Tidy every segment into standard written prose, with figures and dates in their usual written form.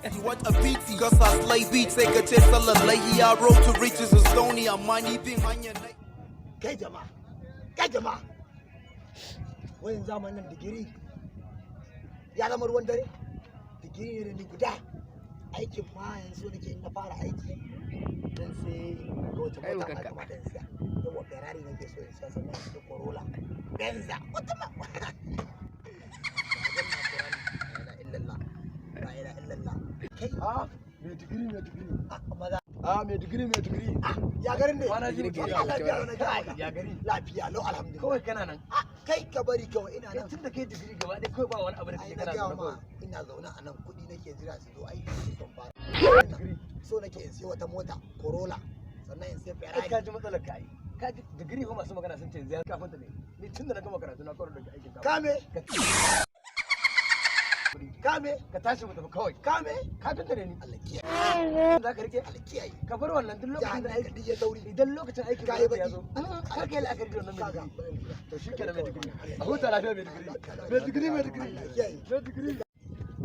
BT, what a BT. Cause I slay beats, sai ka ce sallar lahi. I road to riches is stony, amma ni bin hanyar nai. Kai jama'a. Wayan zamanin digiri ya zama ruwan dare. Digiri ne da ni guda. Aikin ma yanzu nake na fara aiki. Dan sai ga wata mota ma kamata in siya. Yawa Ferrari nake so in siya sannan da Corolla. Benza. Wata ma. La ilaha illallah. Kai mai digiri. Maza. Mai digiri. Ya garin ne. Kwana biyu ya gari. Lafiya lau alhamdulillah. Kawai kana nan. Kai ka bari kawai ina nan. Tun da kai digiri gaba ɗaya kawai ba wani abu da kake kana zaune kawai. Ina zaune a nan kuɗi nake jira su zo aiki su son fara. So nake in siya wata mota Corolla sannan in siya Ferrari. Ka ji matsalar ka yi. Ka ji digiri ko masu magana sun ce yanzu ya kafin ta ne. Ni tun da na gama karatu na kawai daga aikin Kame ka tashi mu tafi kawai. Ka tunta ne ni. Allah kiyaye. Za ka rike? Allah kiyaye. Ka bar wannan duk lokacin da aiki ya dauri. idan lokacin aiki Ka yi baki. ya zo. Kar ka yi la'akari da wannan mai digiri. To shi kenan mai digiri. A huta lafiya mai digiri. Mai digiri.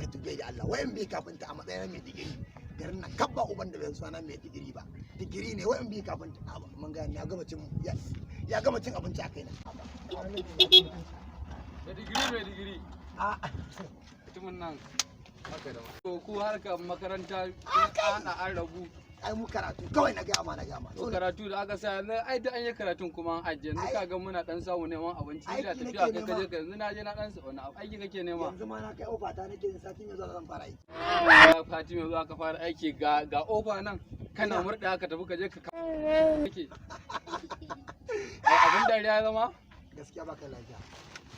Ka tuge da Allah wayan bai kafinta a matsayin mai digiri. Garin nan kabba uban da bai suna mai digiri ba. Digiri ne wayan bai kafinta. Mun ga ya gama cin abinci a kaina. Mai digiri. Mutumin nan haka da to ku harkar makaranta an rabu. Ai mu karatu kawai na gaya ma. To karatu da aka sa yanzu ai da an yi karatun kuma an ajiye yanzu kaga muna dan samu neman abinci da tafiya kai kaje ka yanzu na je na dan sa wani aiki kake nema. Yanzu ma na kai ofa ta nake yin sati mai zuwa zan fara aiki. Fati mai zuwa ka fara aiki ga ofa nan kana murda ka tafi kaje ka kake. Abin da ya zama gaskiya baka lafiya.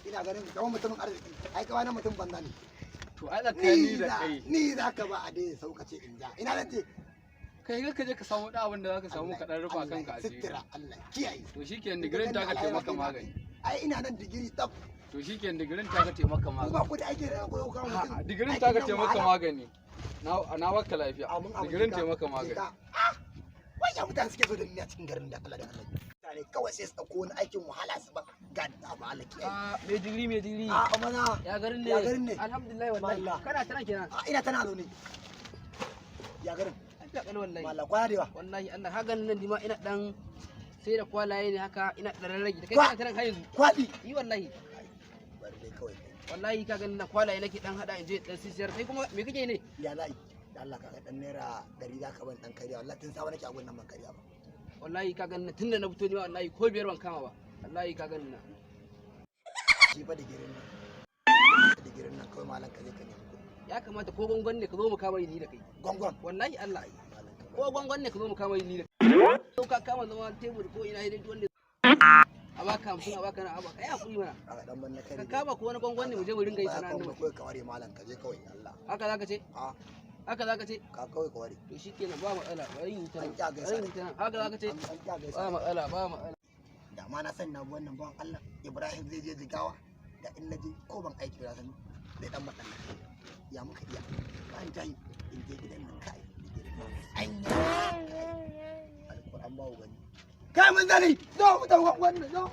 Ina ganin kawai mutumin arziki ai kawai na mutum banza ne. To ai tsakani da kai ni za ka ba a dai saukace in ja ina nan ce kai ga kaje ka samu da abin da zaka samu ka dan rufa kanka a ciki. Allah kiyaye. To shikenan digirin ta ka taimaka magani. Ai ina nan digiri tsaf. To shikenan digirin ta ka taimaka magani. Ba ku da ake da koyo kawo mutum. Digirin ta ka taimaka magani. Na waka lafiya. Digirin taimaka magani. Wai ya mutane suke so da ni a cikin garin da Allah da Allah. Mutane kawai sai su dauko wani aikin wahala su ba ga da ba Allah kiyaye. Mai digiri. Amana. Ya garin ne. Alhamdulillah wallahi. Kana tana kenan. Ina tana zo ne. Ya garin. Lafiya kal wallahi. Mallah kwana dewa. Wallahi Allah ka ganin nan dima ina dan sai da kwalaye ne haka ina dan rarrage. Da kai kana tana har yanzu. Kwadi. Yi wallahi. Bari dai kawai. Wallahi ka ganin nan kwalaye nake dan hada in je dan sisiyar kai kuma me kake ne? Ya za'i. Da Allah ka ga dan naira 100 zaka ban dan kariya wallahi tun sawa nake a gunnan ban kariya ba. Wallahi ka ganin tunda na fito ni wallahi ko biyar ban kama ba. Wallahi ka ganin nan. Shi fa digirin nan kawai malam ka je ka nemi kuɗi. Ya kamata ko gongon ne ka zo mu kama ni da kai. Gongon. Wallahi Allah. Ko gongon ne ka zo mu kama ni da kai. Ko ka kama zama tebur ko ina hidin wanda a baka 50 a baka na aba kai hakuri mana. Aka dan ban na kai. Ka kama ko wani gongon ne mu je mu ringa yi sana'a nan. Kawai ka ware malam ka je kawai Allah. Haka zaka ce? Haka zaka ce? Ka kawai ka ware. To shikenan ba matsala bari yi ta. Haka zaka ce? Ba matsala. Da ma na san na wannan ban Allah Ibrahim zai je jigawa da in naje ko ban aiki da san zai dan matsala. Ya muka iya. Kan tayi in je gidan nan kai. Anya. Alquran ba gani. Kai mun zani. Zo mu tawo wannan zo.